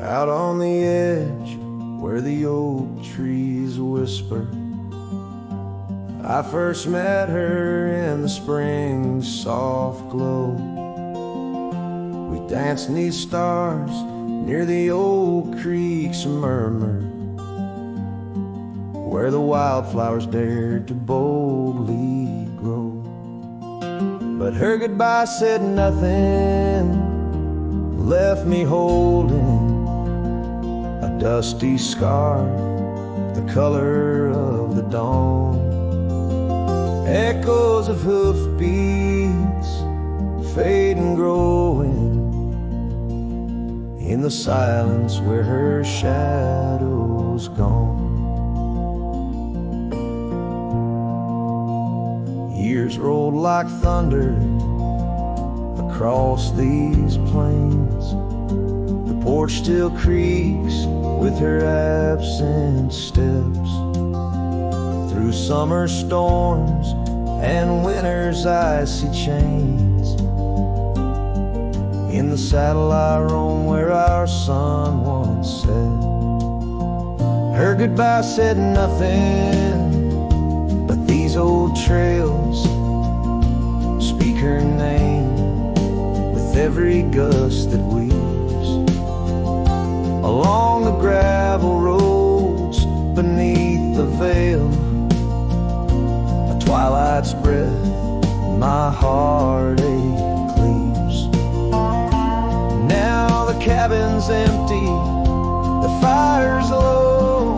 Out on the edge where the oak trees whisper, I first met her in the spring's soft glow. We danced 'neath stars near the old creek's murmur, where the wildflowers dared to boldly grow. But her goodbye said nothing, left me holding a dusty scarf, the color of the dawn. Echoes of hoofbeats fade and growing in the silence where her shadow's gone. Years rolled like thunder across these plains. The porch still creaks with her absent steps. Through summer storms and winter's icy chains, in the saddle I roam where our sun once set. Her goodbye said nothing, but these old trails speak her name with every gust that weaves along the gravel roads beneath the veil. A twilight's breath my heartache cleaves. Now the cabin's empty, the fire's low,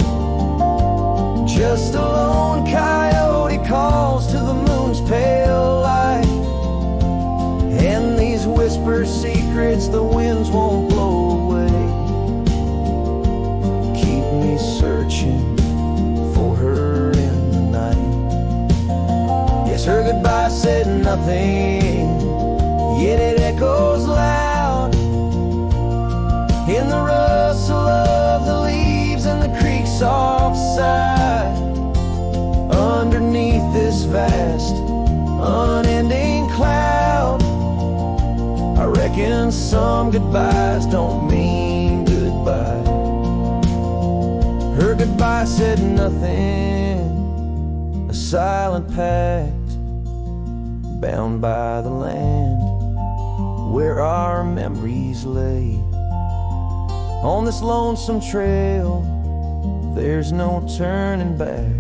just a lone coyote calls to the moon's pale light. And these whisper secrets the winds won't blow away, keep me searching for her in the night. Yes, her goodbye said nothing, yet it echoes loud in the rustle of the leaves and the creek's soft sigh. Underneath this vast, unending cloud, I reckon some goodbyes don't mean goodbye. Her goodbye said nothing, a silent pact bound by the land where our memories lay. On this lonesome trail, there's no turning back.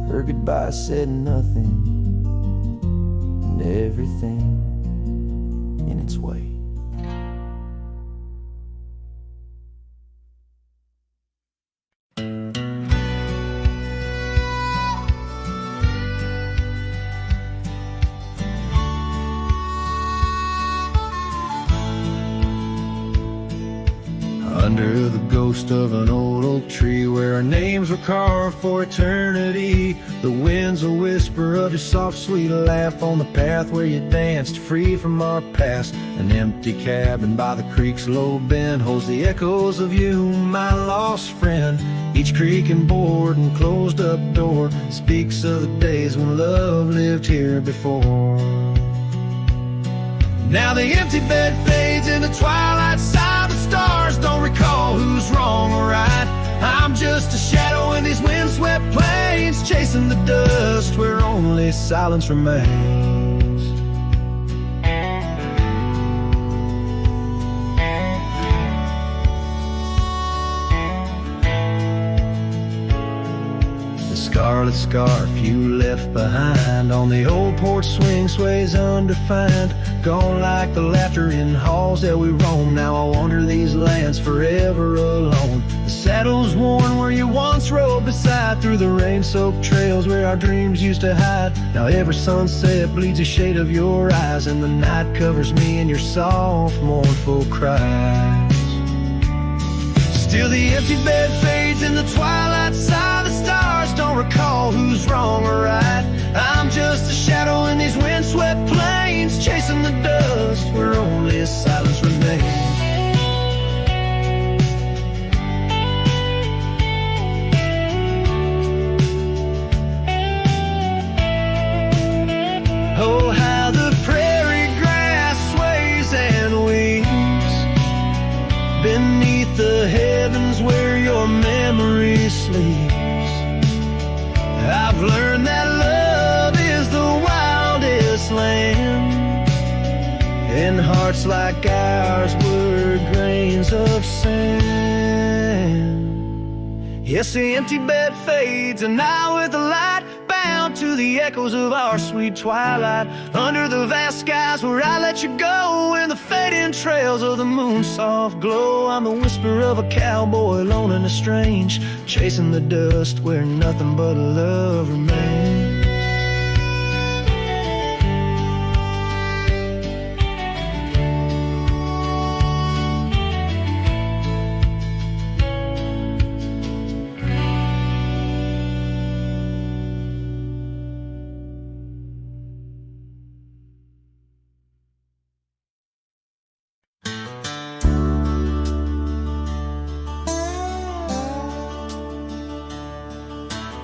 Her goodbye said nothing, and everything in its way. Under the ghost of an old oak tree where our names were carved for eternity, the wind's a whisper of your soft sweet laugh on the path where you danced free from our past. An empty cabin by the creek's low bend holds the echoes of you, my lost friend. Each creak and board and closed up door speaks of the days when love lived here before. Now the empty bed fades in the twilight side, the stars don't recall who's wrong or right. I'm just a shadow in these windswept plains, chasing the dust where only silence remains. The scarlet scarf you left behind on the old porch swing sways undefined, gone like the laughter in halls that we roam. Now I wander these lands forever alone. The saddle's worn where you once rode beside, through the rain-soaked trails where our dreams used to hide. Now every sunset bleeds a shade of your eyes, and the night covers me in your soft, mournful cries. Still the empty bed fades in the twilight side, the stars don't recall who's wrong or right. I'm just a shadow in these windswept plains, chasing the dust where only silence remains. Oh, how the prairie grass sways and weeps, been sleeps. I've learned that love is the wildest land, and hearts like ours were grains of sand. Yes, the empty bed fades, and now with the light bound to the echoes of our sweet twilight, under the vast skies where I let you go, in the fading trails of the moon's soft glow. I'm the whisper of a cowboy, alone and strange, chasing the dust where nothing but love remains.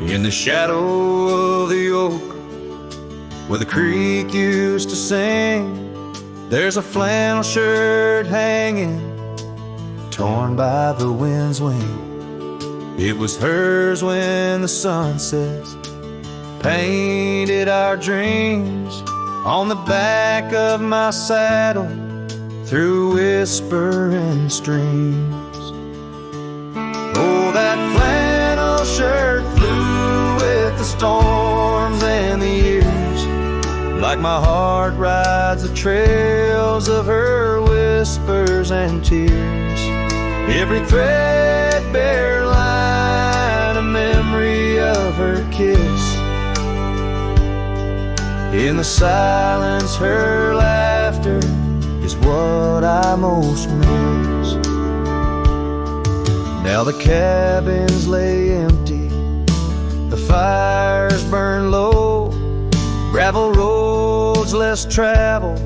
In the shadow of the oak, where the creek used to sing, there's a flannel shirt hanging, torn by the wind's wing. It was hers when the sunsets painted our dreams on the back of my saddle, through whispering streams. Oh, that flannel shirt flew with the storms and the years, like my heart rides the trails of her whispers and tears. Every threadbare line, a memory of her kiss. In the silence, her laughter is what I most miss. Now the cabins lay empty, the fires burn low, gravel roads less traveled.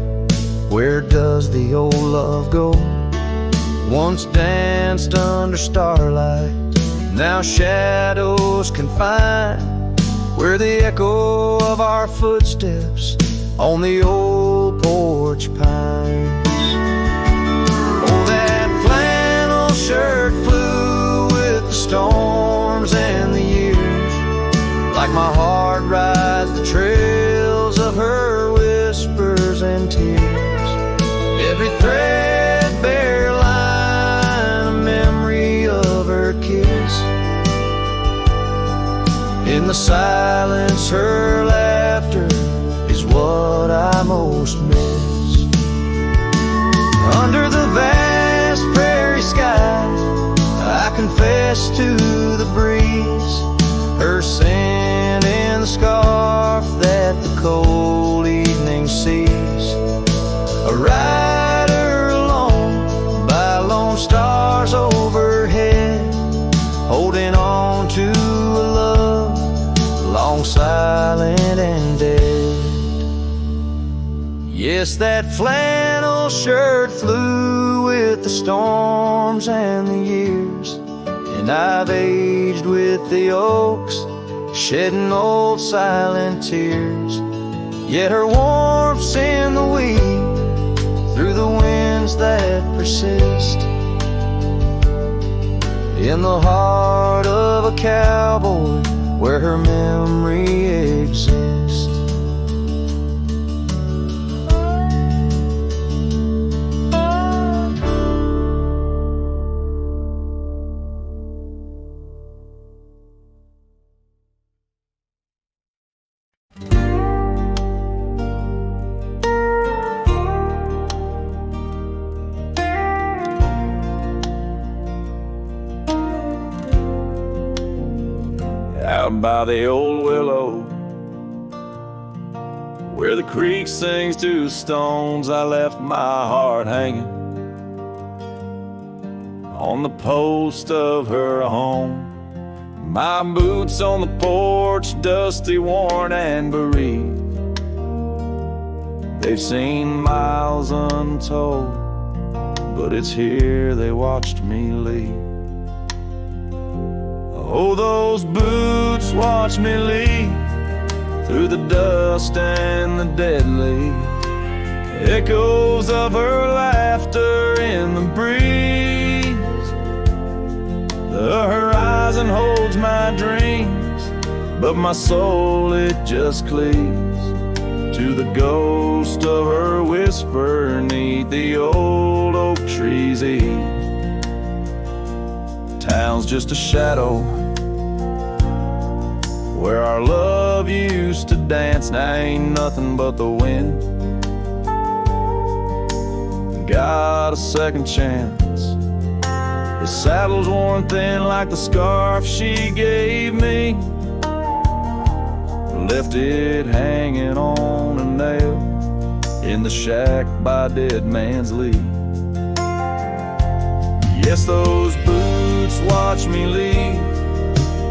Where does the old love go? Once danced under starlight, now shadows confine, where the echo of our footsteps on the old porch pines. Oh, that flannel shirt flew with the storms and the years, like my heart rides the trails of her whispers and tears. Every threadbare line, a memory of her kiss. In the silence, her laughter is what I most miss. Under the vast prairie skies, I confess to the breeze, her scent in the scarf that the cold evening sees. A rider alone by lone stars overhead, holding on to a love long silent and dead. Yes, that flannel shirt flew with the storms and the years, and I've aged with the oaks, shedding old silent tears. Yet her warmth's in the weed, through the winds that persist, in the heart of a cowboy, where her memory exists. Out by the old willow, where the creek sings to stones, I left my heart hanging on the post of her home. My boots on the porch, dusty, worn, and bereaved. They've seen miles untold, but it's here they watched me leave. Oh, those boots watch me leave through the dust and the dead leaves, echoes of her laughter in the breeze. The horizon and holds my dreams, but my soul, it just cleaves to the ghost of her whisper 'neath the old oak tree's eave. Town's just a shadow where our love used to dance. Now ain't nothing but the wind. Got a second chance. The saddle's worn thin like the scarf she gave me. Left it hanging on a nail in the shack by Dead Man's Leave. Yes, those boots watch me leave,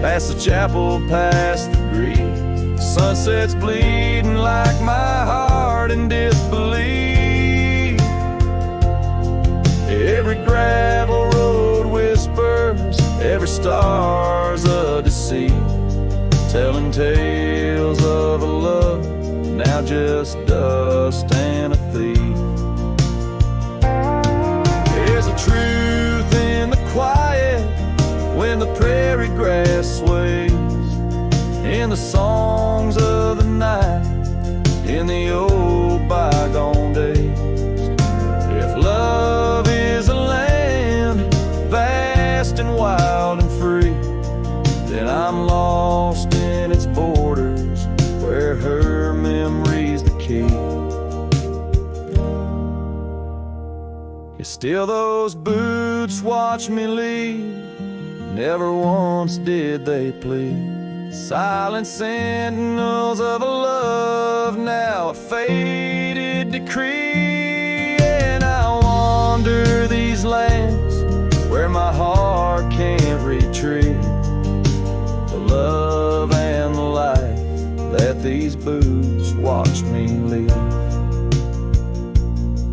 past the chapel, past the green. Sunset's bleeding like my heart in disbelief. Every gravel road whispers, every star's a deceit, telling tales of a love now just dust and a thief. There's a truth in the quiet when the prairie grass sways, in the songs of the night, in the old bygone days. If love is a land vast and wild and free, then I'm lost in its borders where her memory's the key. Yet still those boots watch me leave, never once did they plead. Silent sentinels of a love, now a faded decree. And I wander these lands where my heart can't retreat the love and the life that these boots watch me leave.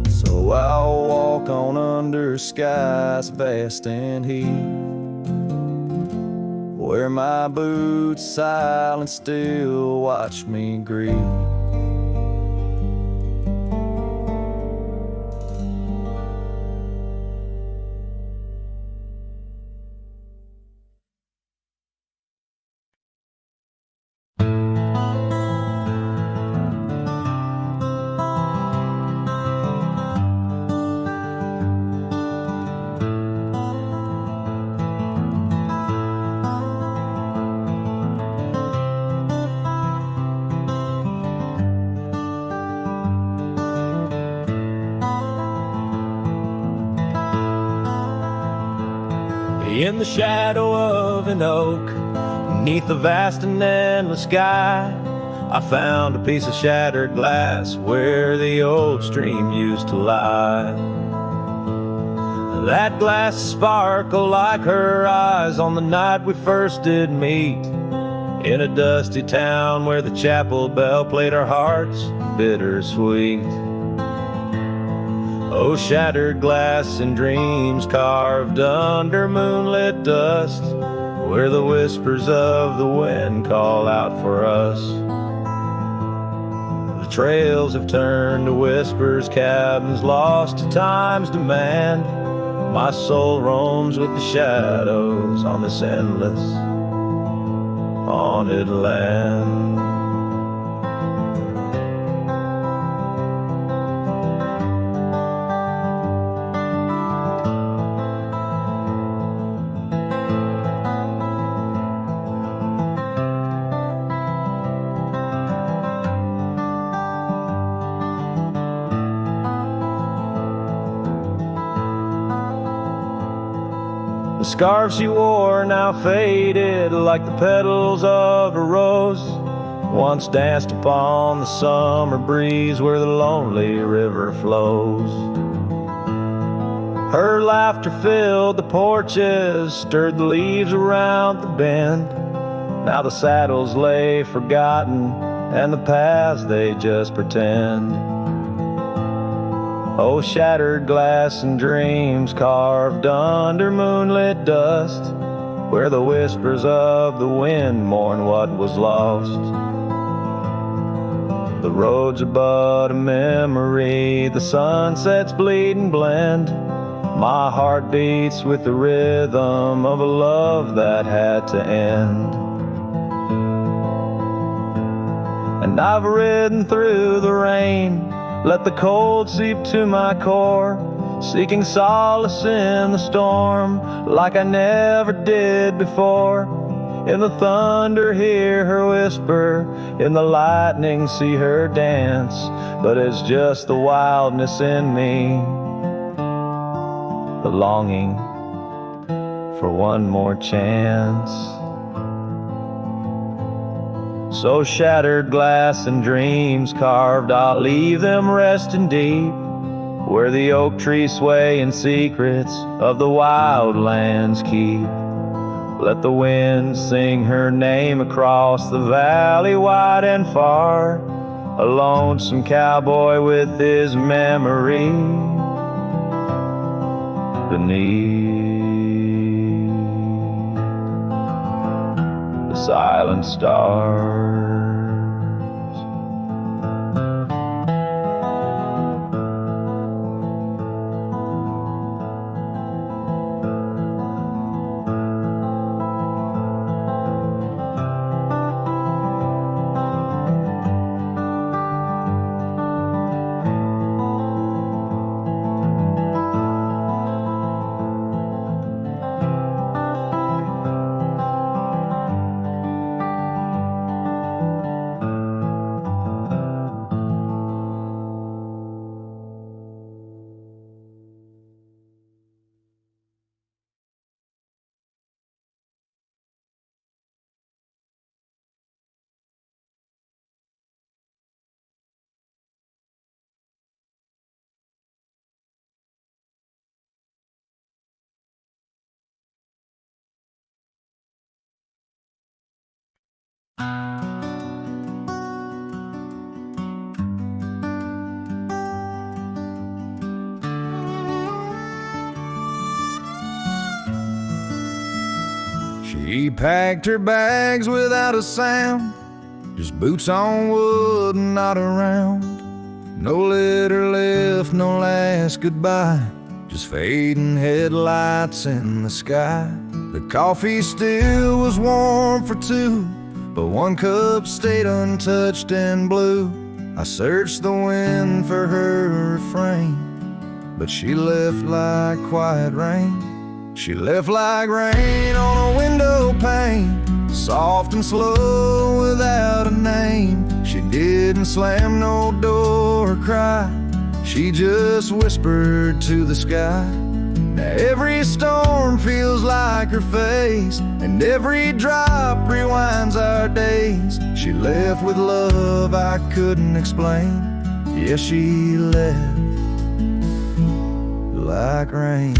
So I'll walk on under skies vast and heat, where my boots silent still watch me grieve. In the shadow of an oak, beneath the vast and endless sky, I found a piece of shattered glass where the old stream used to lie. That glass sparkled like her eyes on the night we first did meet, in a dusty town where the chapel bell played our hearts bittersweet. Oh, shattered glass and dreams carved under moonlit dust, where the whispers of the wind call out for us. The trails have turned to whispers, cabins lost to time's demand. My soul roams with the shadows on this endless haunted land. The scarf she wore now faded like the petals of a rose, once danced upon the summer breeze where the lonely river flows. Her laughter filled the porches, stirred the leaves around the bend. Now the saddles lay forgotten, and the paths they just pretend. Oh, shattered glass and dreams carved under moonlit dust, where the whispers of the wind mourn what was lost. The roads are but a memory, the sunset's bleed and blend, My heart beats with the rhythm of a love that had to end. And I've ridden through the rain, let the cold seep to my core, seeking solace in the storm like I never did before. In the thunder hear her whisper, in the lightning see her dance, but it's just the wildness in me, the longing for one more chance. So shattered glass and dreams carved, I'll leave them resting deep, where the oak trees sway and secrets of the wild lands keep. Let the wind sing her name across the valley wide and far, a lonesome cowboy with his memory beneath the silent stars. She packed her bags without a sound, just boots on wood and not around. No letter left, no last goodbye, just fading headlights in the sky. The coffee still was warm for two, but one cup stayed untouched and blue. I searched the wind for her refrain, but she left like quiet rain. She left like rain on a window pane, soft and slow without a name. She didn't slam no door or cry, she just whispered to the sky. Now every storm feels like her face, and every drop rewinds our days. She left with love I couldn't explain. Yes, she left like rain.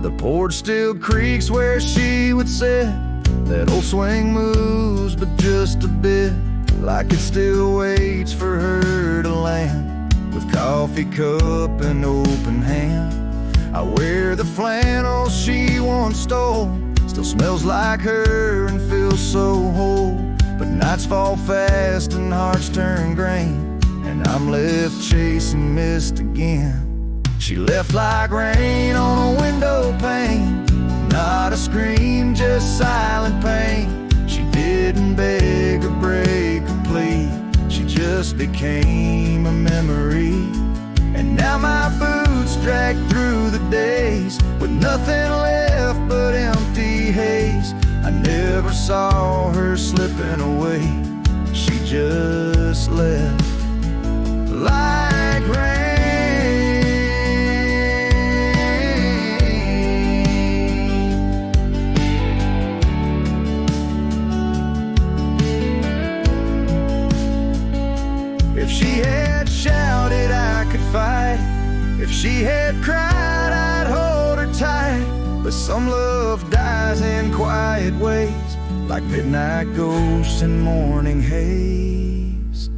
The porch still creaks where she would sit. That old swing moves, but just a bit, like it still waits for her to land, with coffee cup and open hand. I wear the flannel she once stole, still smells like her and feels so whole. But nights fall fast and hearts turn grain, and I'm left chasing mist again. She left like rain on a window pane, not a scream, just silent pain. She didn't beg or break or plead, she just became a memory. And now my boots drag through the days, with nothing left but empty haze. I never saw her slipping away, she just left like rain. If she had shouted, I could fight. If she had cried, I'd hold her tight. But some love dies in quiet ways, like midnight ghosts in morning haze.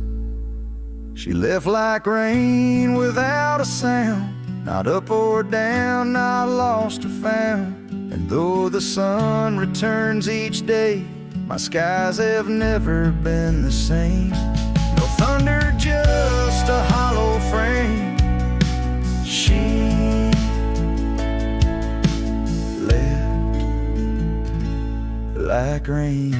She left like rain without a sound, not up or down, not lost or found. And Though the sun returns each day, my skies have never been the same. No thunder, just a hollow frame. She left like rain.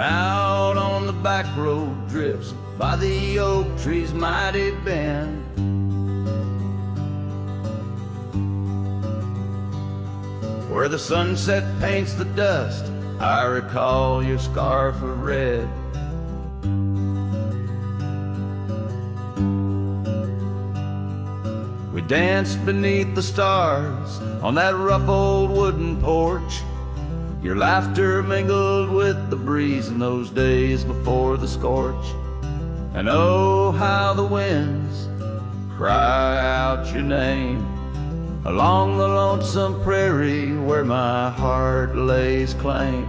Out on the back road drifts by the oak tree's mighty bend. Where the sunset paints the dust, I recall your scarf of red. We danced beneath the stars on that rough old wooden porch. Your laughter mingled with the breeze in those days before the scorch. And oh, how the winds cry out your name along the lonesome prairie where my heart lays claim.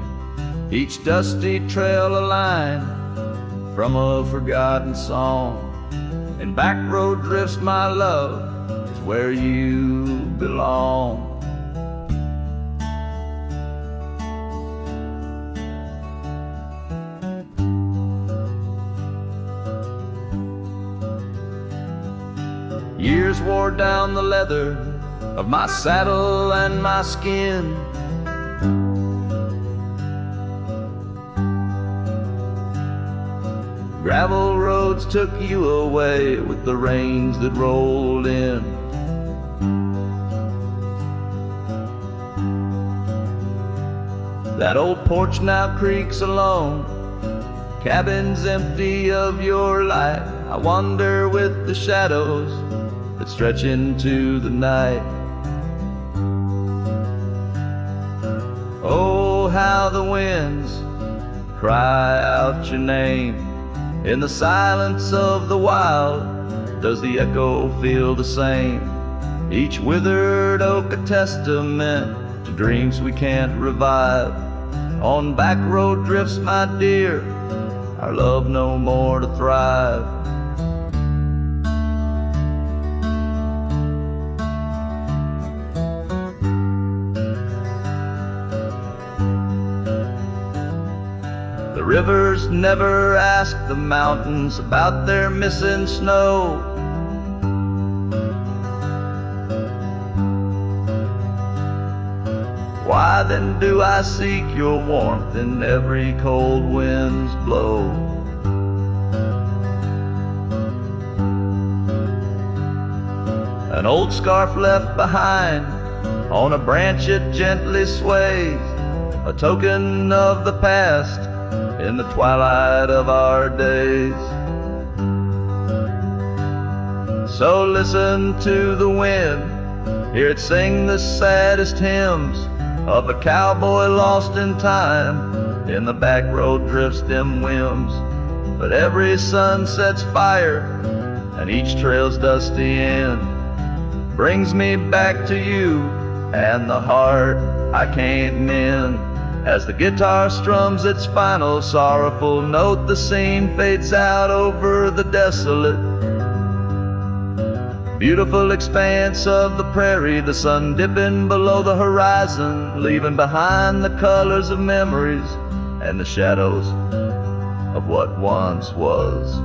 Each dusty trail a line from a forgotten song. And back road drifts, my love, is where you belong. Years wore down the leather of my saddle and my skin. Gravel roads took you away with the rains that rolled in. That old porch now creaks alone, cabins empty of your light. I wander with the shadows that stretch into the night. Oh, how the winds cry out your name. In the silence of the wild, does the echo feel the same? Each withered oak a testament to dreams we can't revive. On back road drifts, my dear, our love no more to thrive. The rivers never ask the mountains about their missing snow. Why then do I seek your warmth in every cold wind's blow? An old scarf left behind on a branch it gently sways, a token of the past in the twilight of our days. So listen to the wind, hear it sing the saddest hymns of a cowboy lost in time in the back road drifts dim whims. But every sun sets fire and each trail's dusty end brings me back to you and the heart I can't mend. As the guitar strums its final sorrowful note, the scene fades out over the desolate, beautiful expanse of the prairie, the sun dipping below the horizon, leaving behind the colors of memories and the shadows of what once was.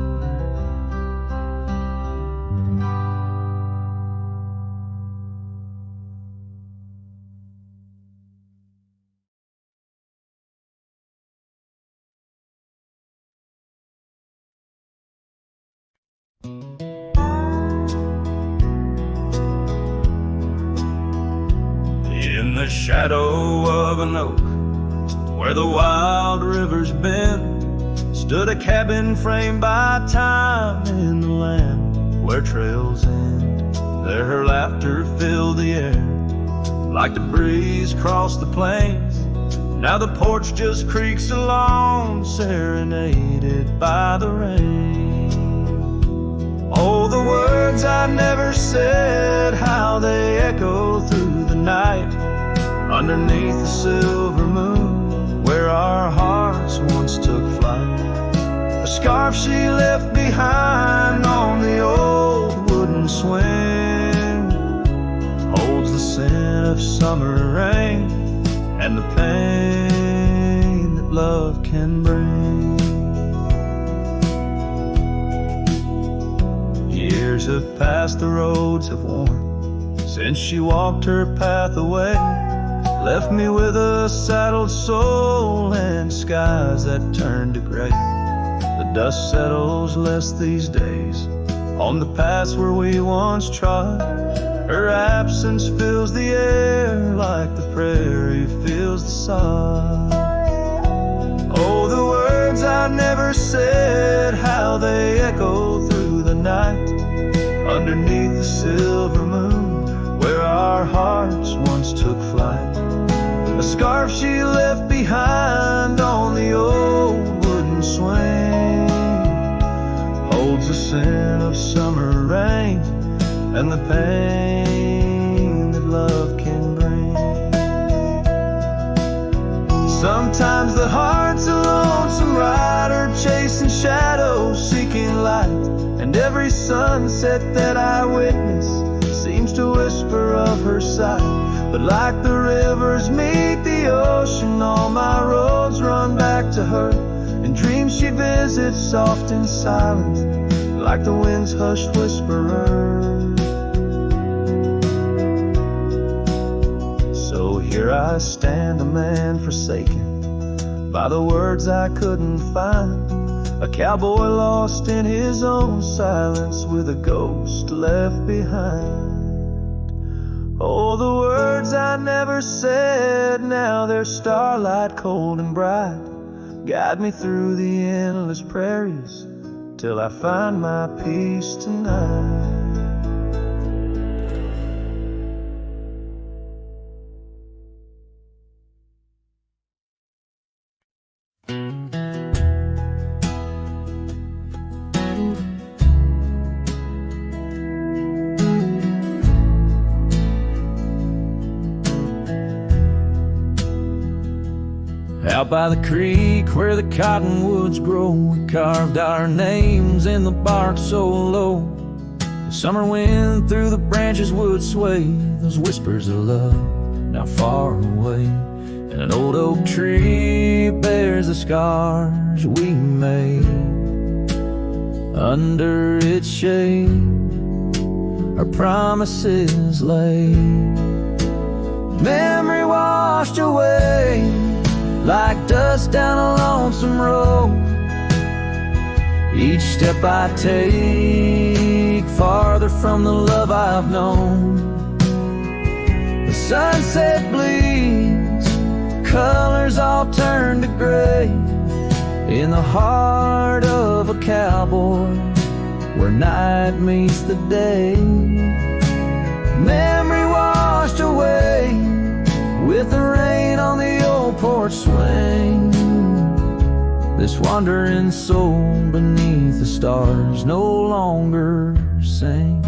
In the shadow of an oak, where the wild rivers bend, stood a cabin framed by time in the land where trails end. There her laughter filled the air like the breeze crossed the plains. Now the porch just creaks along, serenaded by the rain. Oh, the words I never said, how they echo through the night, underneath the silver moon, where our hearts once took flight. The scarf she left behind on the old wooden swing holds the scent of summer rain and the pain that love can bring. Years have passed, the roads have worn since she walked her path away, left me with a saddled soul and skies that turned to gray. The dust settles less these days on the paths where we once trod. Her absence fills the air like the prairie fills the sod. Oh, the words I never said, how they echo through the night, underneath the silver moon, where our hearts once took flight. A scarf she left behind on the old wooden swing holds the scent of summer rain and the pain that love can bring. Sometimes the heart's a lonesome rider, chasing shadows, seeking light, and every sunset that I witness seems to whisper of her sight. But like the rivers meet the ocean, all my roads run back to her, and dreams she visits soft and silent, like the wind's hushed whisperer. So here I stand, a man forsaken by the words I couldn't find, a cowboy lost in his own silence with a ghost left behind. Oh, the words I never said, now they're starlight cold and bright, guide me through the endless prairies till I find my peace tonight. Out by the creek where the cottonwoods grow, we carved our names in the bark so low. The summer wind through the branches would sway those whispers of love now far away. And an old oak tree bears the scars we made. Under its shade our promises lay. Memory washed away like dust down a lonesome road. Each step I take farther from the love I've known. The sunset bleeds, colors all turn to gray, in the heart of a cowboy where night meets the day. Memory washed away with the rain on the old porch swing. This wandering soul beneath the stars no longer sings.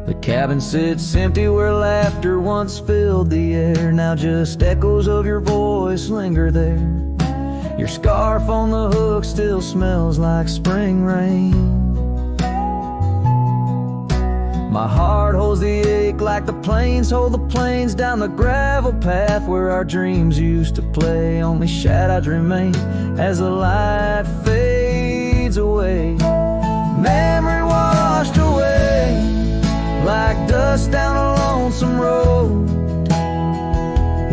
The cabin sits empty where laughter once filled the air. Now just echoes of your voice linger there. Your scarf on the hook still smells like spring rain. My heart holds the ache like the plains hold the plains down the gravel path where our dreams used to play. Only shadows remain as the light fades away. Memory washed away like dust down a lonesome road.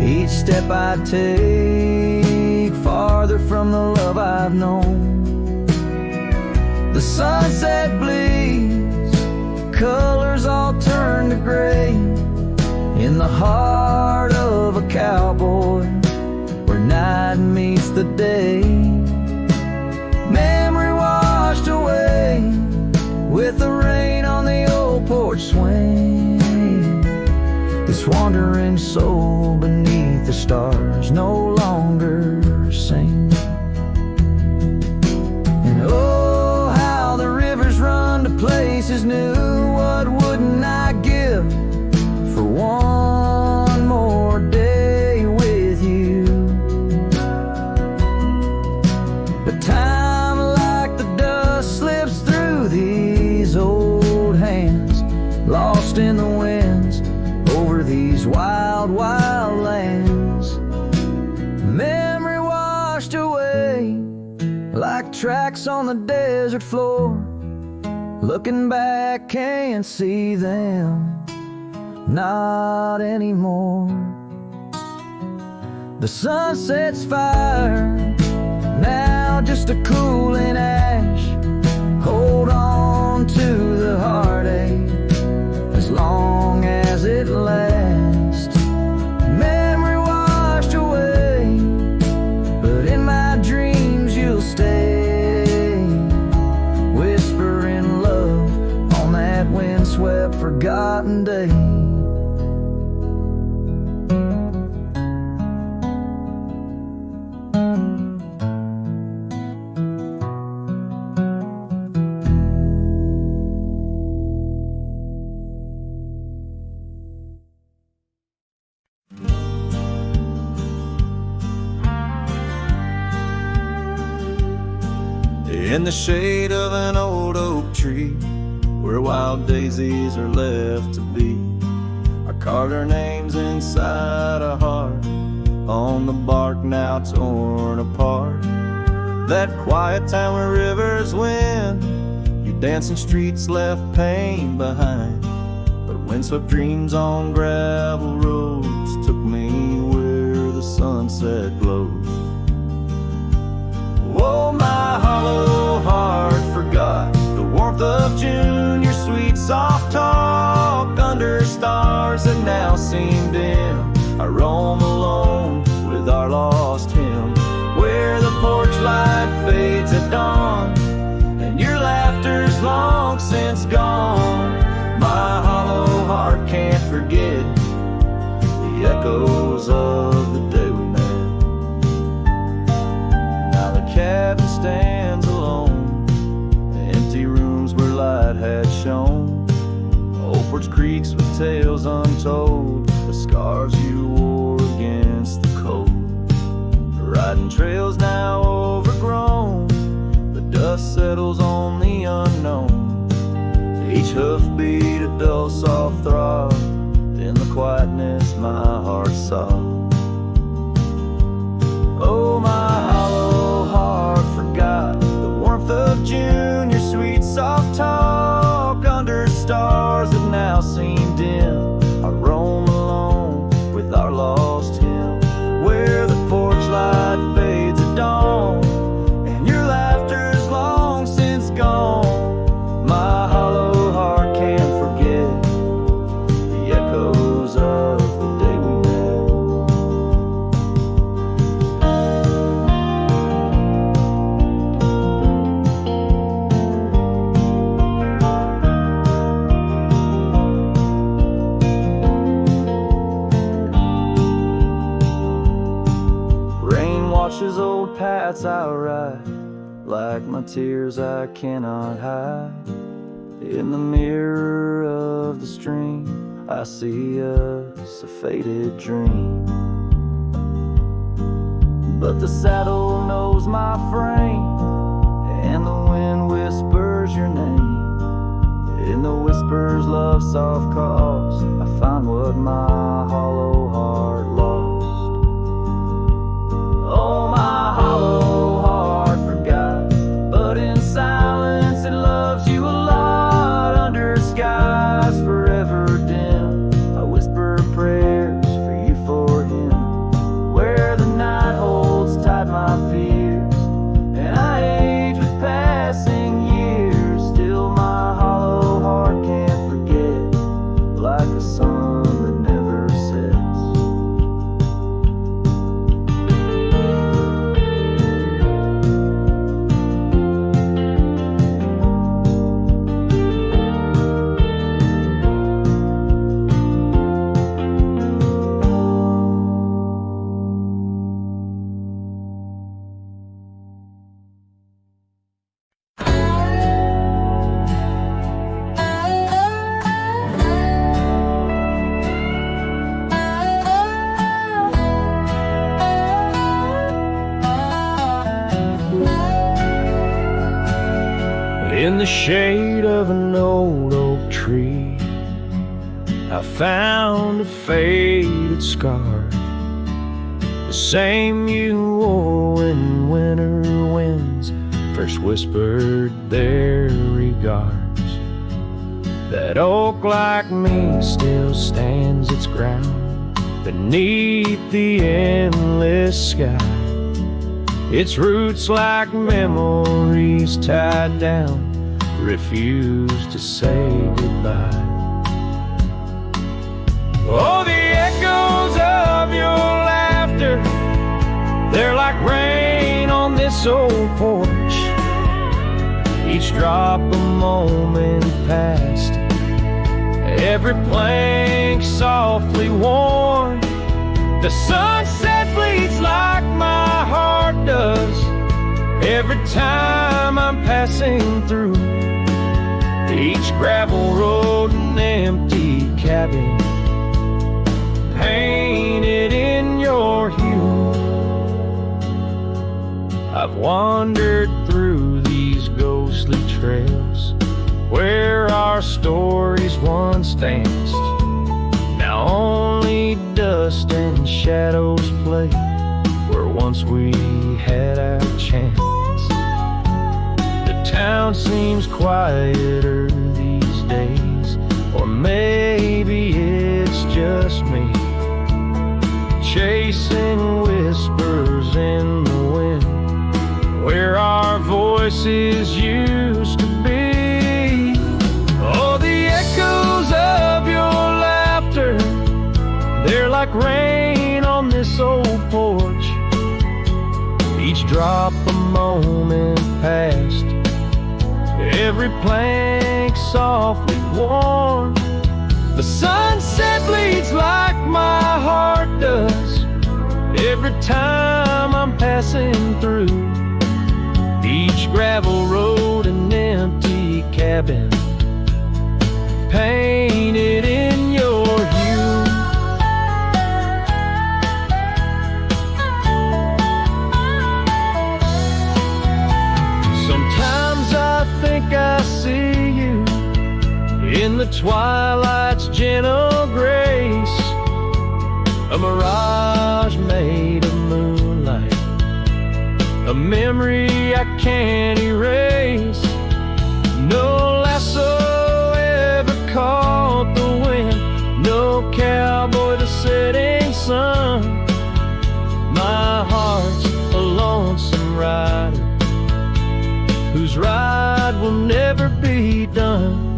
Each step I take farther from the love I've known. The sunset bleeds, colors all turn to gray, in the heart of a cowboy where night meets the day. Memory washed away This wandering soul beneath the stars no longer sing. And oh, how the rivers run to places new. What wouldn't I give for one more day with you? But time like the dust slips through these old hands, lost in the winds over these wild, wild lands. Memory washed away like tracks on the desert floor. Looking back, can't see them, not anymore. The sun sets fire, now just a cooling ash. Hold on to the heartache as long as it lasts. Memory washed away, but in my dreams you'll stay, whispering love on that windswept forgotten day. In the shade of an old oak tree, where wild daisies are left to be, I carved our names inside a heart on the bark now torn apart. That quiet town where rivers win, you dancing streets left pain behind. But windswept dreams on gravel roads took me where the sunset glows. Oh, my hollow heart forgot the warmth of June, your sweet soft talk under stars that now seem dim. I roam alone with our lost hymn, where the porch light fades at dawn and your laughter's long since gone. My hollow heart can't forget the echoes of the day we met. Now the cabin stands alone, the empty rooms where light had shone, old porch creaks with tales untold, the scars you wore against the cold. Riding trails now overgrown, the dust settles on the unknown. Each hoofbeat a dull soft throb, in the quietness my heart sobbed. Oh, my hollow heart forgot the warmth of June, your sweet soft talk under stars that now seem dim. I roam alone with our lost hymn, where the porch light fades at dawn and your laughter's long since gone. My hollow heart can't forget the echoes of the day we met. Rain washes old paths I ride, like my tears I cannot hide. In the mirror of the stream, I see us a faded dream. But the saddle knows my frame, and the wind whispers your name. In the whispers love soft calls, I find what my hollow heart lost. Oh, my hollow heart forgot, but in silence it loves you a lot. Under skies forever dim, I whisper prayers for you, for him, where the night holds tight my fears, and I age with passing years. Still my hollow heart can't forget, like a sun that never sets. In the shade of an old oak tree, I found a faded scarf, the same you wore when winter winds first whispered their regards. That oak like me still stands its ground beneath the endless sky, its roots like memories tied down, refuse to say goodbye. Oh, the echoes of your laughter, they're like rain on this old porch, each drop a moment past, every plank softly worn. The sunset bleeds like my heart does every time I'm passing through each gravel road and empty cabin painted in your hue. I've wandered through these ghostly trails where our stories once danced. Now only dust and shadows play where once we had our chance. The town seems quieter these days, or maybe it's just me, chasing whispers in the wind where our voices used to be. Oh, the echoes of your laughter, they're like rain on this old porch, each drop a moment past, every plank softly worn. The sunset bleeds like my heart does every time I'm passing through each gravel road and empty cabin painted in your hue. Sometimes I think I see you in the twilight's gentle grace, a mirage made of moonlight, a memory I can't erase. No lasso ever caught the wind, no cowboy the setting sun. My heart's a lonesome rider whose ride will never be done.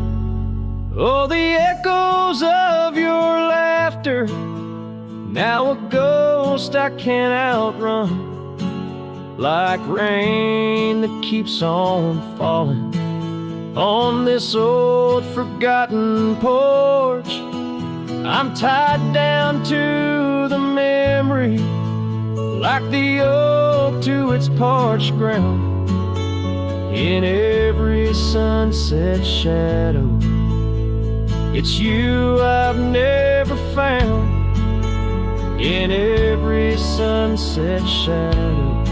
Oh, the echoes of your laughter, now a ghost I can't outrun, like rain that keeps on falling on this old forgotten porch. I'm tied down to the memory, like the oak to its parched ground. In every sunset shadow, it's you I've never found. In every sunset shadow,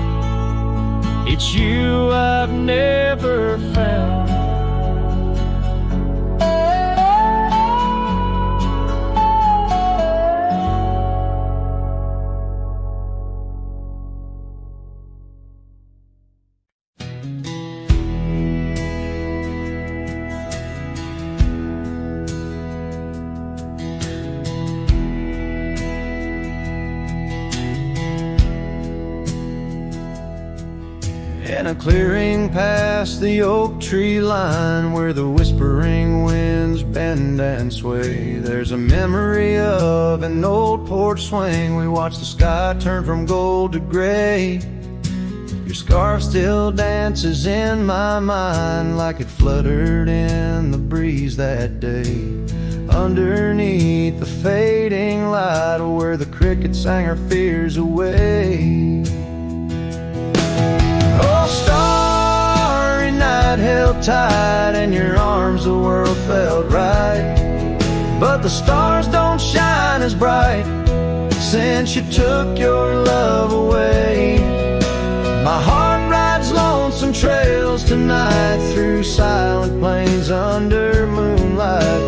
it's you I've never found. In a clearing past the oak tree line, where the whispering winds bend and sway, there's a memory of an old porch swing. We watched the sky turn from gold to gray. Your scarf still dances in my mind, like it fluttered in the breeze that day. Underneath the fading light, where the cricket sang her fears away. Oh, starry night held tight in your arms, the world felt right. But the stars don't shine as bright since you took your love away. My heart rides lonesome trails trails tonight, through silent plains under moonlight.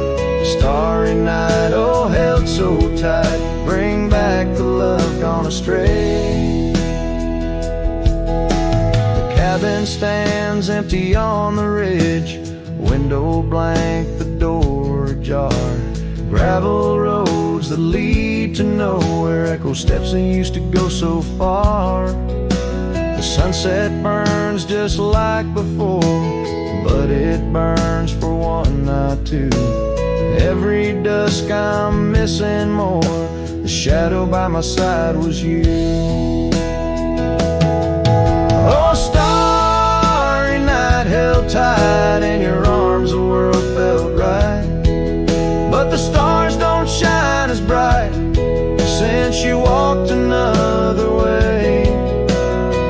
Starry night, oh held so tight, bring back the love gone astray. The cabin stands empty on the ridge, window blank, the door ajar. Gravel roads that lead to nowhere, echo steps that used to go so far. The sunset burns just like before, but it burns for one, not two. Every dusk I'm missing more, the shadow by my side was you. Oh, starry night, held tight in your arms, the world felt right. But the stars don't shine as bright since you walked another way.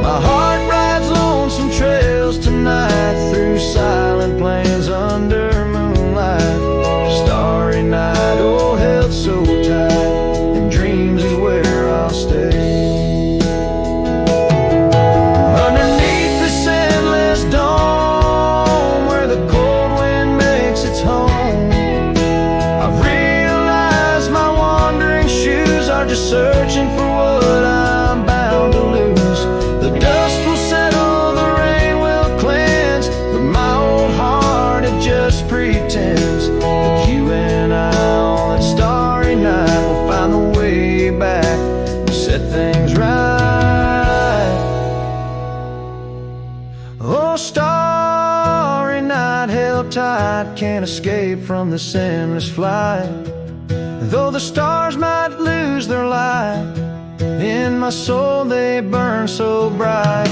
My heart rides lonesome trails tonight, through silent plains under moonlight. Starry night, oh held so tight, and dreams is where I'll stay. Underneath this endless dome, where the cold wind makes its home, I've realized my wandering shoes are just searching for what I'm bound to lose. The dust will settle, the rain will cleanse, but my old heart, it just pretends that you and I on that starry night will find the way back and set things right. Oh, starry night, held tight, can't escape from this endless flight. Though the stars might lose their light, in my soul they burn so bright.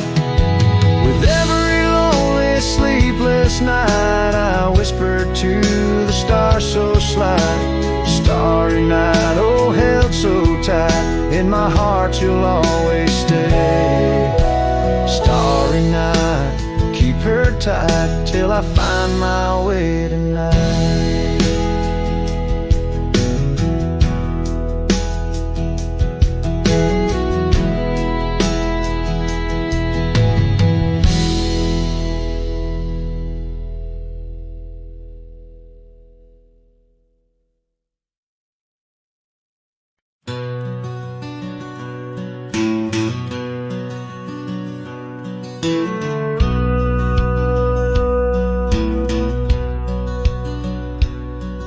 With every lonely, sleepless night, I whisper to the stars so slight. Starry night, oh held so tight, in my heart you'll always stay. Starry night, keep her tight till I find my way tonight.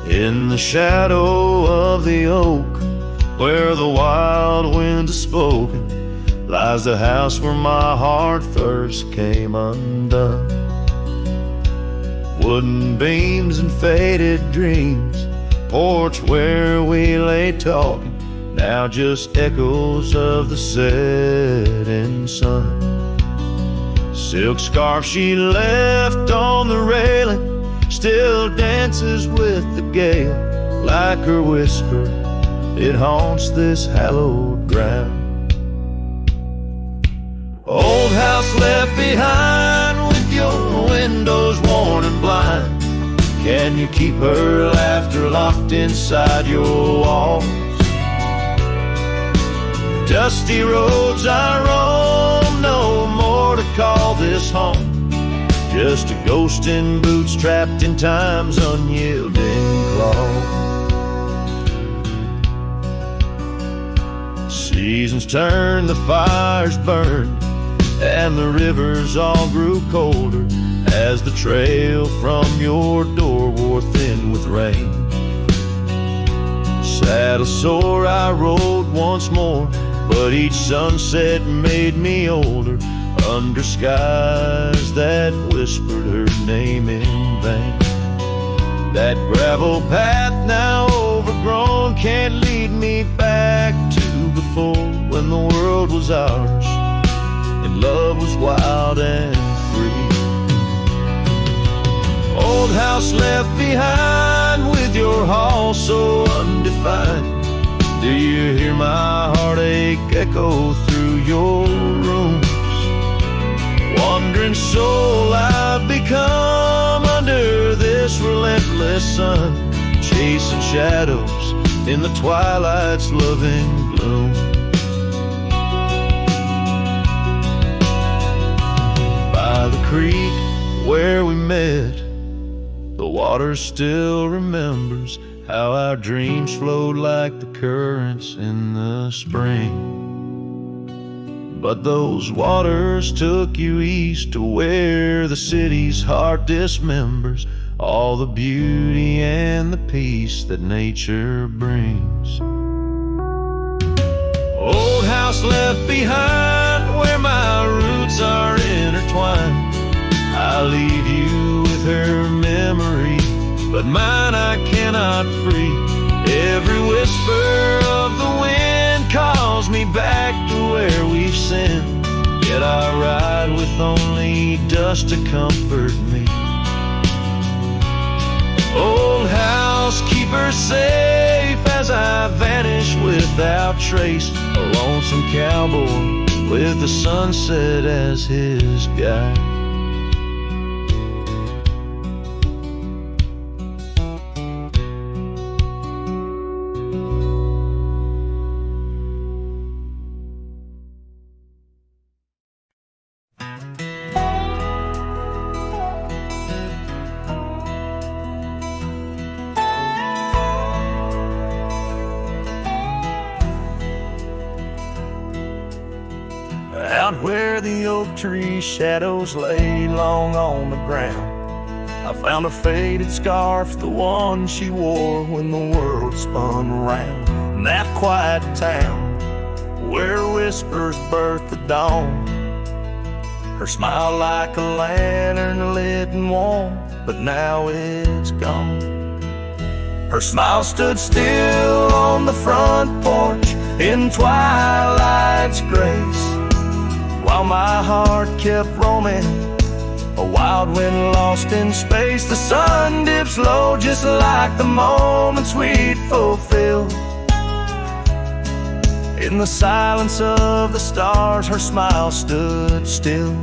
In the shadow of the oak, where the wild winds are spoken, lies the house where my heart first came undone. Wooden beams and faded dreams, porch where we lay talking, now just echoes of the setting sun. Silk scarf she left on the railing still dances with the gale, like her whisper, it haunts this hallowed ground. Old house left behind with your windows worn and blind, can you keep her laughter locked inside your walls? Dusty roads I roam, no more to call this home, just a ghost in boots trapped in time's unyielding claw. Seasons turned, the fires burned, and the rivers all grew colder as the trail from your door wore thin with rain. Saddle sore I rode once more, but each sunset made me older, under skies that whispered her name in vain. That gravel path now overgrown can't lead me back to before, when the world was ours and love was wild and free. Old house left behind with your hall so undefined, do you hear my heartache echo through your rooms? Wandering soul I've become under this relentless sun, chasing shadows in the twilight's loving gloom. By the creek water still remembers how our dreams flowed like the currents in the spring. But those waters took you east to where the city's heart dismembers all the beauty and the peace that nature brings. Old house left behind where my roots are intertwined. I leave you with her memory, but mine I cannot free. Every whisper of the wind calls me back to where we've sinned, yet I ride with only dust to comfort me. Old house, keep her safe as I vanish without trace. A lonesome cowboy with the sunset as his guide. Out where the oak tree shadows lay long on the ground, I found a faded scarf, the one she wore when the world spun around. In that quiet town where whispers birth the dawn, her smile like a lantern lit and warm, but now it's gone. Her smile stood still on the front porch in twilight's grace, while my heart kept roaming, a wild wind lost in space. The sun dips low just like the moments we'd fulfill. In the silence of the stars, her smile stood still.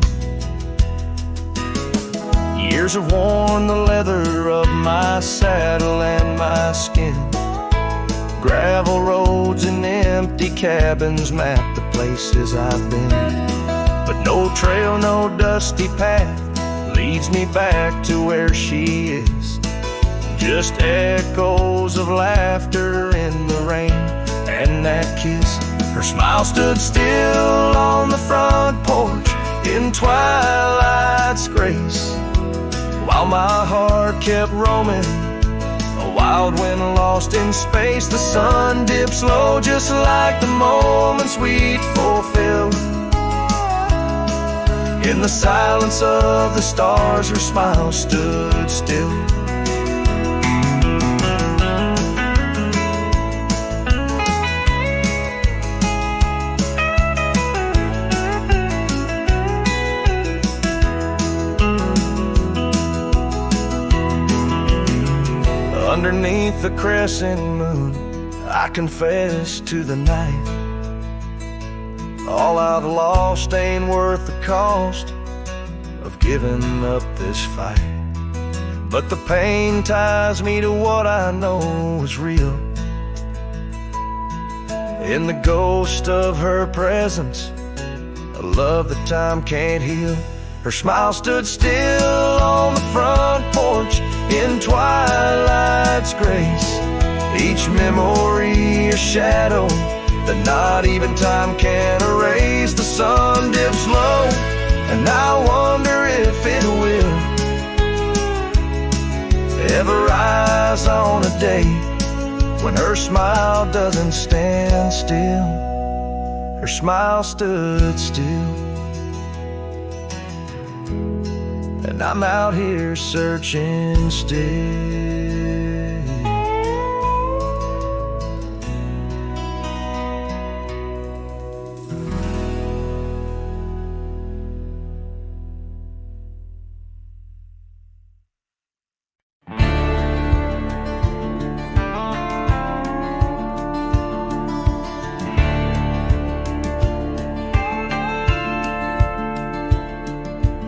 Years have worn the leather of my saddle and my skin. Gravel roads and empty cabins map the places I've been. But no trail, no dusty path leads me back to where she is. Just echoes of laughter in the rain and that kiss. Her smile stood still on the front porch in twilight's grace, while my heart kept roaming, a wild wind lost in space. The sun dips low just like the moments we'd fulfilled. In the silence of the stars, her smile stood still. Underneath the crescent moon, I confess to the night, all I've lost ain't worth the cost of giving up this fight. But the pain ties me to what I know is real. In the ghost of her presence, a love that time can't heal. Her smile stood still on the front porch in twilight's grace. Each memory a shadow that not even time can erase. The sun dips low, and I wonder if it will ever rise on a day when her smile doesn't stand still. Her smile stood still, and I'm out here searching still.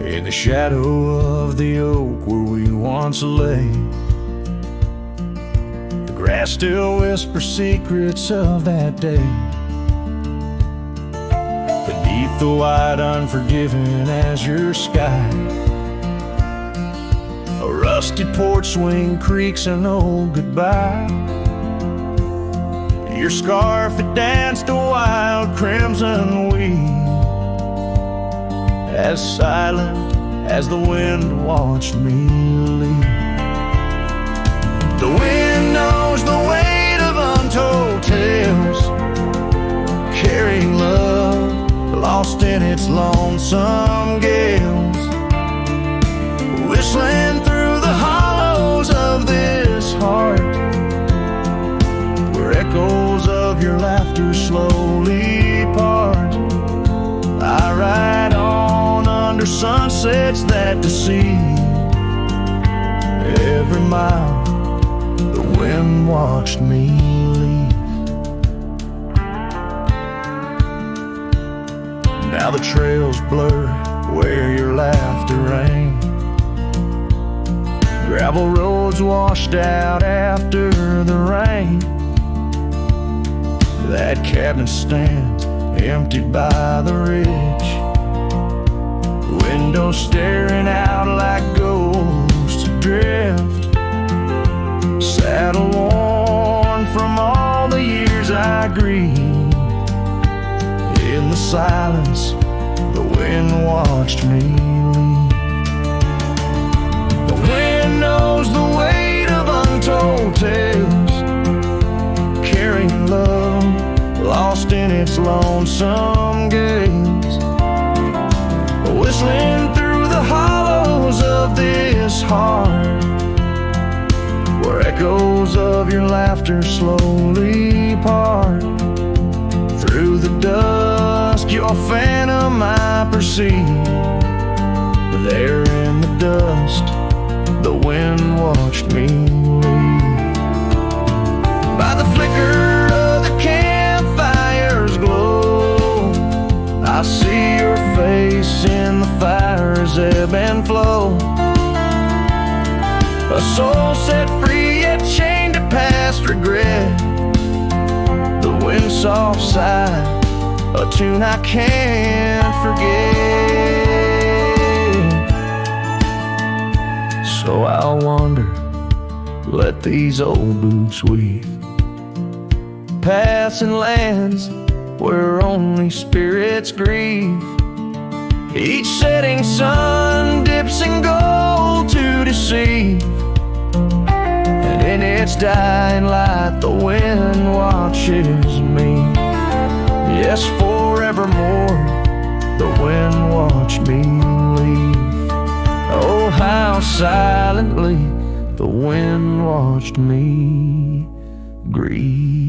In the shadow of the oak where we once lay, the grass still whispers secrets of that day. Beneath the white unforgiving azure sky, A rusty porch swing creaks an old goodbye. Your scarf, it danced a wild crimson weave, as silent as the wind watched me leave. The wind knows the weight of untold tales, carrying love lost in its lonesome gales, whistling through the hollows of this heart, where echoes of your laughter slowly part. I ride on under sunsets that deceive. Every mile the wind watched me leave. Now the trails blur where your laughter rang. Gravel roads washed out after the rain. That cabin stands emptied by the ridge, windows staring out like ghosts adrift. Saddle worn from all the years I grieved. In the silence, the wind watched me leave. The wind knows the weight of untold tales, carrying love lost in its lonesome gaze, whistling through the hollows of this heart, where echoes of your laughter slowly part. Through the dusk, your phantom I perceive. There in the dust, the wind watched me leave. By the flicker of the campfire's glow, I see your face in the fire's ebb and flow. A soul set free yet chained to past regret. The wind's soft sigh, a tune I can't forget. So I'll wander, let these old boots weave, passing lands where only spirits grieve. Each setting sun dips in gold to deceive, and in its dying light the wind watches me. Yes, forevermore the wind watched me leave. Oh, how silently the wind watched me grieve.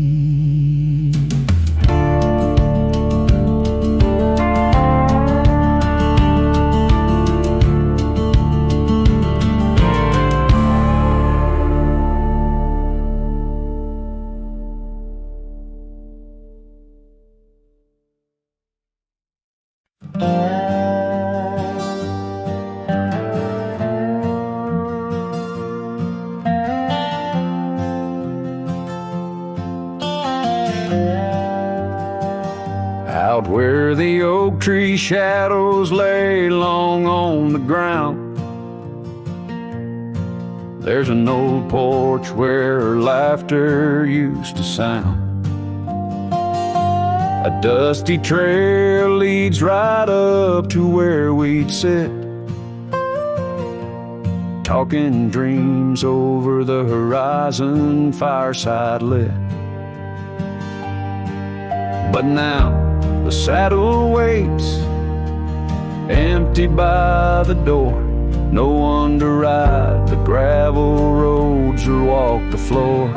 Out where the oak tree shadows lay long on the ground, there's an old porch where laughter used to sound. A dusty trail leads right up to where we'd sit, talking dreams over the horizon, fireside lit. But now the saddle waits, emptied by the door. No one to ride the gravel roads or walk the floor.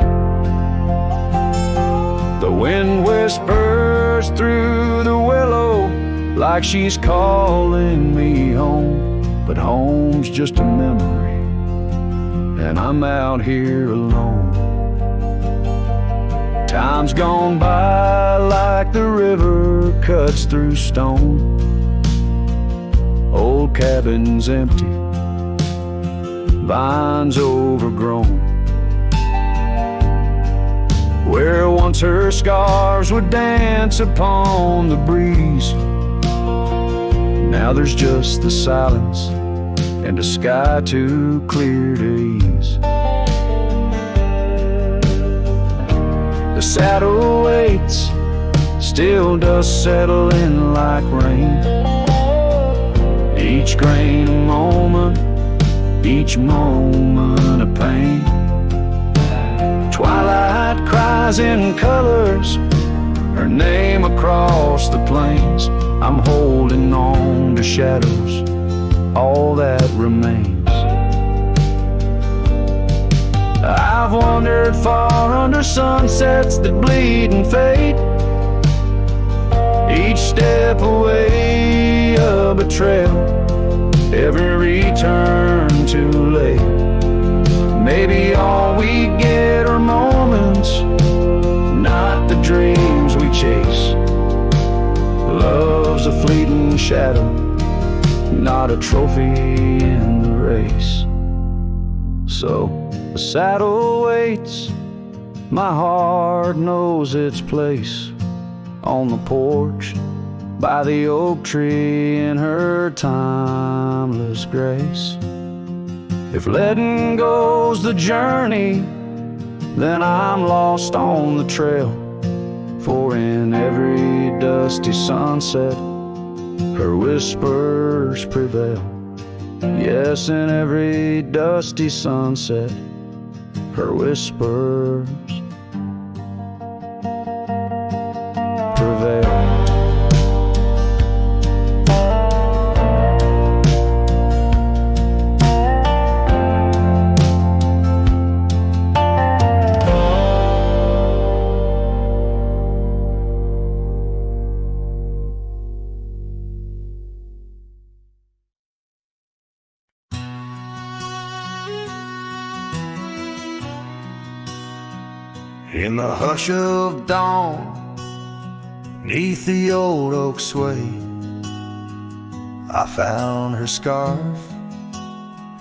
The wind whispers through the willow like she's calling me home, but home's just a memory, and I'm out here alone. Time's gone by like the river cuts through stone. Old cabin's empty, vines overgrown. Where once her scarves would dance upon the breeze, now there's just the silence and a sky too clear to ease. The saddle waits, still dust settle in like rain. Each grain a moment, each moment a pain. Twilight cries in colors, her name across the plains. I'm holding on to shadows, all that remains. I've wandered far under sunsets that bleed and fade. Each step away a betrayal, every return too late. Maybe all we get are moments, not the dreams we chase. Love's a fleeting shadow, not a trophy in the race. So the saddle waits, my heart knows its place. On the porch, by the oak tree in her timeless grace. If letting go's the journey, then I'm lost on the trail. For in every dusty sunset, her whispers prevail. Yes, in every dusty sunset, her whispers prevail. In the hush of dawn, 'neath the old oak sway, I found her scarf,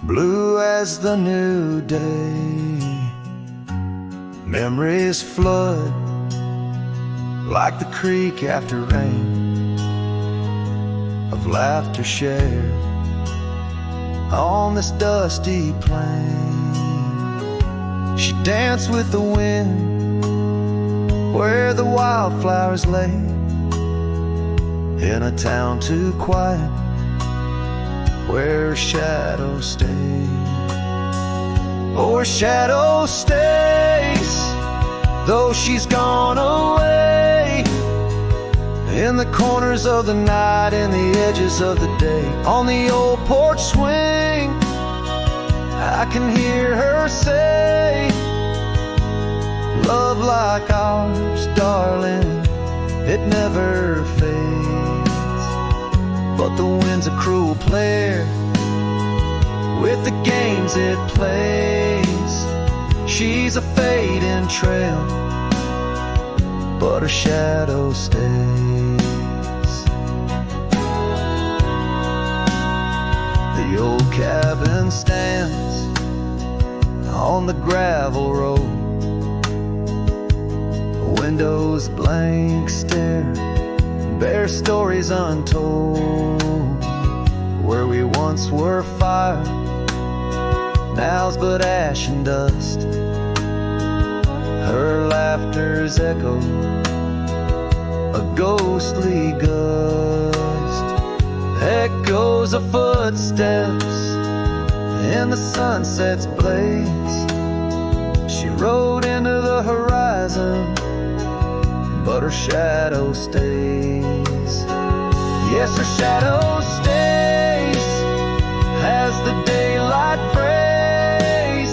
blue as the new day. Memories flood like the creek after rain, of laughter shared on this dusty plain. She danced with the wind where the wildflowers lay, in a town too quiet where her shadow stays. Oh, her shadow stays, though she's gone away, in the corners of the night, in the edges of the day. On the old porch swing, I can hear her say, love like ours, darling, it never fades. But the wind's a cruel player with the games it plays. She's a fading trail, but her shadow stays. The old cabin stands on the gravel road, windows blank stare, bare stories untold. Where we once were fire, now's but ash and dust. Her laughter's echo, a ghostly gust. Echoes of footsteps in the sunset's blaze. She rode into the horizon, but her shadow stays. Yes, her shadow stays as the daylight frays,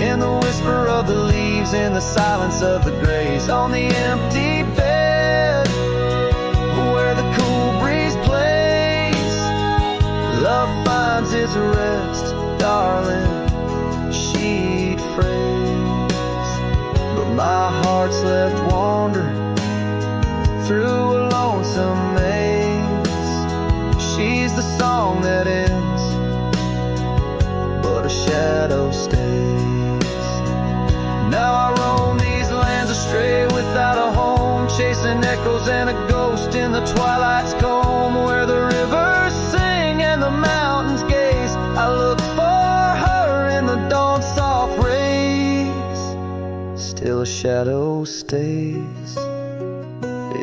in the whisper of the leaves, in the silence of the grays. On the empty bed where the cool breeze plays, love finds its rest, darling, she'd phrase. But my heart's left wandering through a lonesome maze. She's the song that ends, but a shadow stays. Now I roam these lands astray without a home, chasing echoes and a ghost in the twilight's comb, where the rivers sing and the mountains gaze. I a shadow stays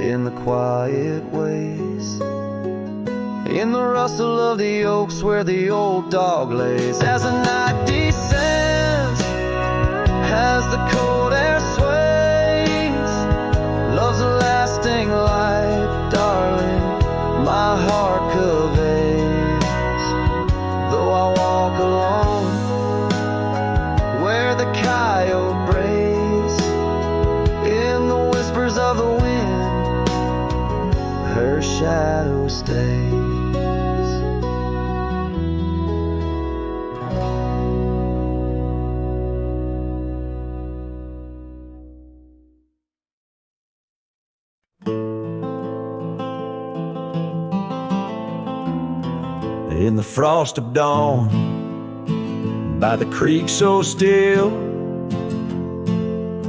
in the quiet ways, in the rustle of the oaks where the old dog lays. As the night descends, as the cold air sways, love's a lasting light, darling, my heart conveys. Though I walk alone where the coyote brays, in the whispers of the wind, her shadow stays. In the frost of dawn, by the creek so still,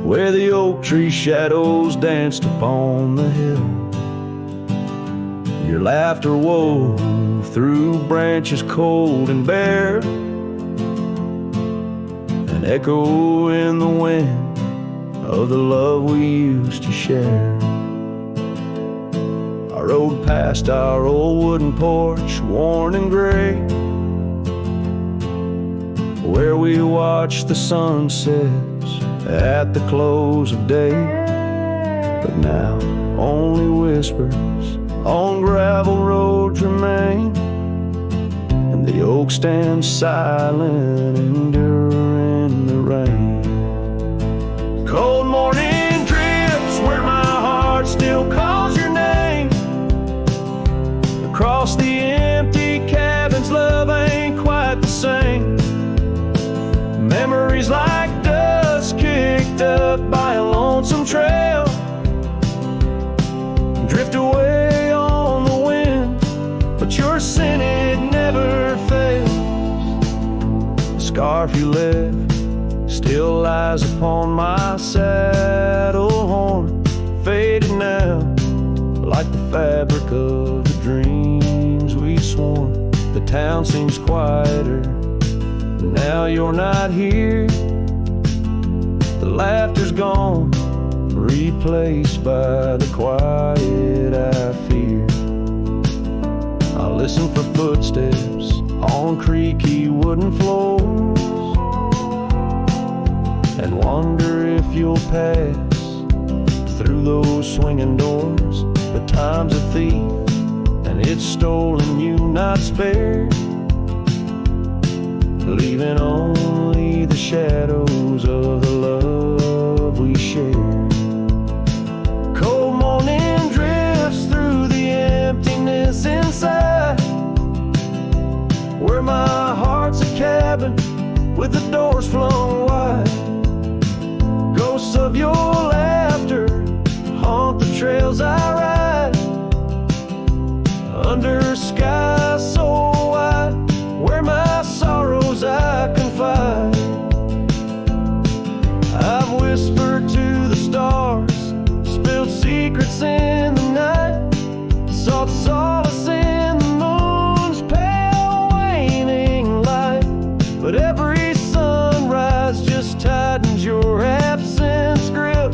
where the oak tree shadows danced upon the hill, your laughter wove through branches cold and bare, an echo in the wind of the love we used to share. I rode past our old wooden porch, worn and gray, where we watched the sunsets at the close of day. But now only whispers on gravel roads remain, and the oak stands silent, enduring the rain. Cold morning drifts where my heart still calls your name. Across the empty cabins, love ain't quite the same. Memories like dust kicked up by a lonesome trail drift away on the wind, but your scent, it never fails. The scarf you left still lies upon my saddle horn, faded now like the fabric of the dreams we sworn. The town seems quieter now you're not here. The laughter's gone, replaced by the quiet I fear. I listen for footsteps on creaky wooden floors, and wonder if you'll pass through those swinging doors. But time's a thief, and it's stolen you, not spared, leaving only the shadows of the love we shared. Cold morning drifts through the emptiness inside, where my heart's a cabin with the doors flung wide. Ghosts of your laughter haunt the trails I ride, under skies so wide, where my sorrows I confide. I've whispered to the stars, spilled secrets in the night, sought solace in the moon's pale waning light. But every sunrise just tightens your absence grip.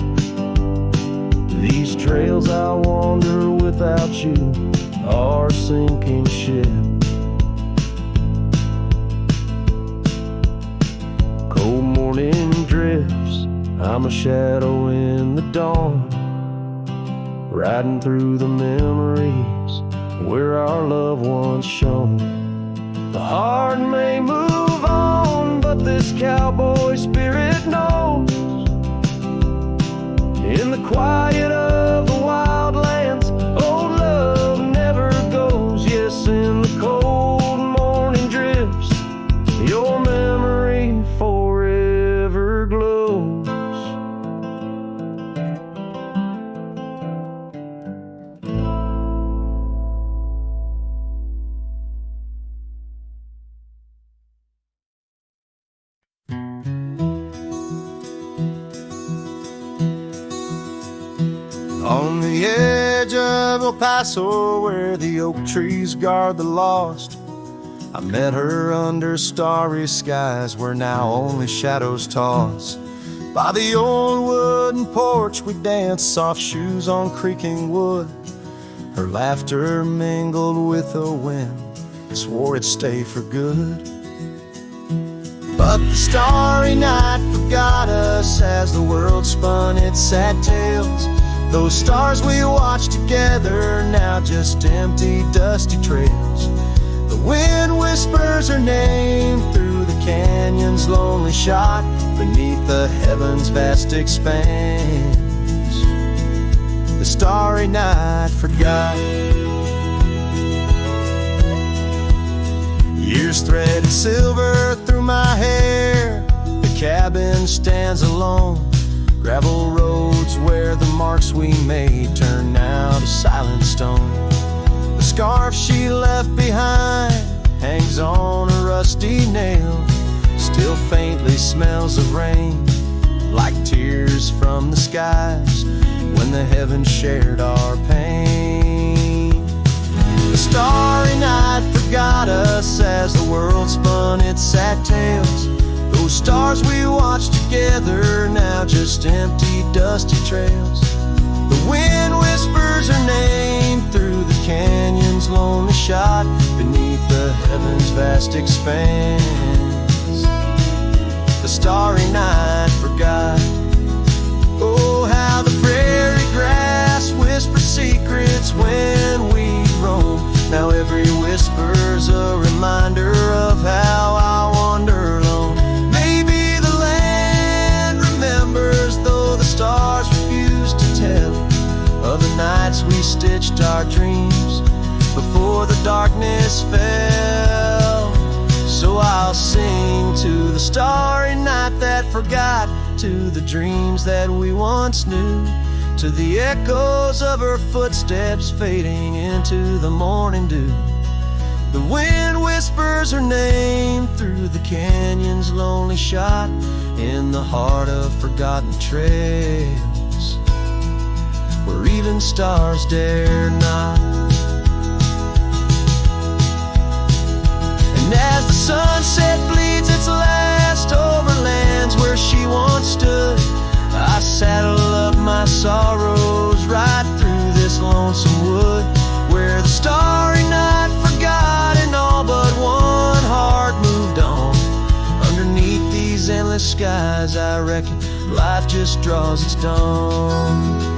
These trails I wander without you are a sinking ship. Cold morning drifts, I'm a shadow in the dawn, riding through the memories where our love once shone. The heart may move on, but this cowboy spirit knows, in the quiet of the wildlands, old love never goes. Yes, in the cold morning drifts, your memory forever glows. On the edge of El Paso, where the oak trees guard the lost, I met her under starry skies where now only shadows toss. By the old wooden porch we danced, soft shoes on creaking wood. Her laughter mingled with the wind, swore it'd stay for good. But the starry night forgot us as the world spun its sad tales. Those stars we watched together, now just empty, dusty trails. The wind whispers her name through the canyon's lonely shot, beneath the heaven's vast expanse. The starry night forgot. Years threaded silver through my hair. The cabin stands alone. Gravel roads where the marks we made turn now to silent stone. The scarf she left behind hangs on a rusty nail. Still faintly smells of rain, like tears from the skies when the heavens shared our pain. The starry night forgot us as the world spun its sad tales. Those stars we watched together, now just empty, dusty trails. The wind whispers her name through the canyon's lonely shot, beneath the heaven's vast expanse. The starry night forgot. Oh, how the prairie grass whispers secrets when we roam. Now every whisper's a reminder of how I wander alone. Maybe the land remembers, though the stars refuse to tell, of the nights we stitched our dreams before the darkness fell. So I'll sing to the starry night that forgot, to the dreams that we once knew, to the echoes of her footsteps fading into the morning dew. The wind whispers her name through the canyon's lonely shot, in the heart of forgotten trails, where even stars dare not. And as the sunset bleeds its last over lands where she once stood, I saddle up my sorrows right through this lonesome wood, where the starry night forgot and all but one heart moved on. Underneath these endless skies, I reckon life just draws its dawn.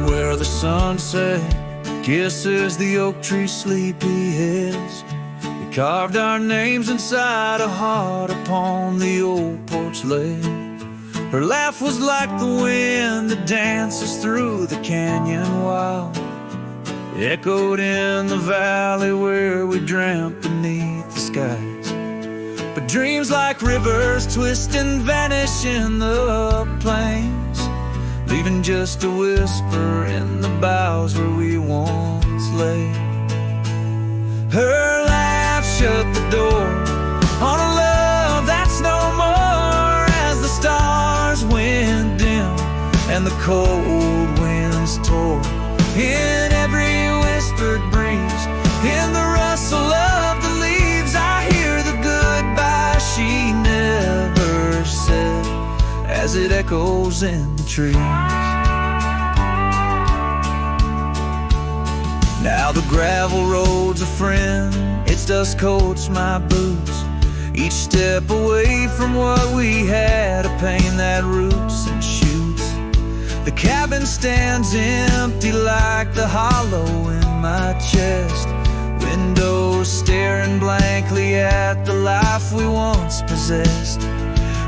Where the sunset kisses the oak tree sleepy heads, we carved our names inside a heart upon the old porch ledge. Her laugh was like the wind that dances through the canyon wild, echoed in the valley where we dreamt beneath the skies. But dreams like rivers twist and vanish in the plains, leaving just a whisper in the boughs where we once lay. Her laugh shut the door on a love that's no more, as the stars went dim and the cold winds tore. In every whispered breeze, in the rustle of the leaves, I hear the goodbye she never said as it echoes in the trees. Now the gravel road's a friend, its dust coats my boots, each step away from what we had, a pain that roots and shoots. The cabin stands empty like the hollow in my chest, windows staring blankly at the life we once possessed.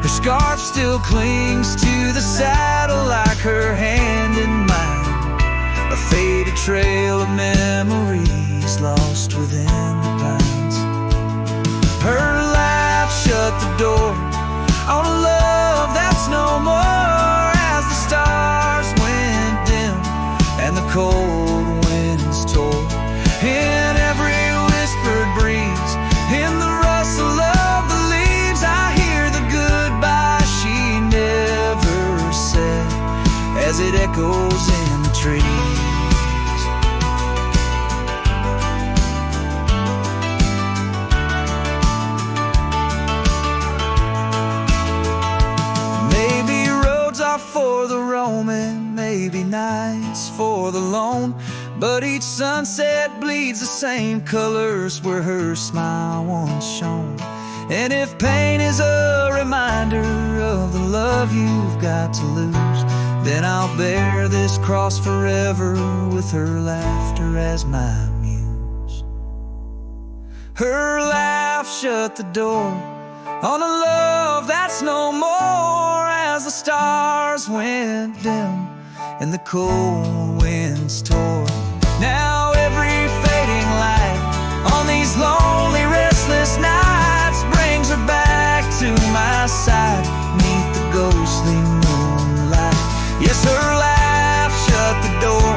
Her scarf still clings to the saddle like her hand in mine, a faded trail of memories lost within the pines. Her laugh shut the door on a love that's no more, as the stars went dim and the cold winds tore. In every whispered breeze, in the rustle of the leaves, I hear echoes in the trees. Maybe roads are for the roaming, maybe nights for the lone, but each sunset bleeds the same colors where her smile once shone. And if pain is a reminder of the love you've got to lose, then I'll bear this cross forever with her laughter as my muse. Her laugh shut the door on a love that's no more, as the stars went dim and the cold winds tore. Now every fading light on these lonely, restless nights brings her back to my side, neath the ghostly moonlight. Yes, her laugh shut the door,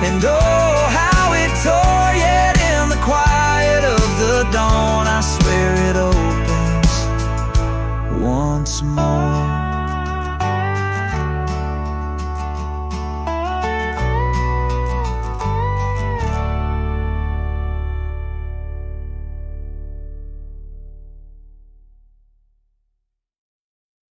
and oh, how it tore. Yet in the quiet of the dawn, I swear it opens once more.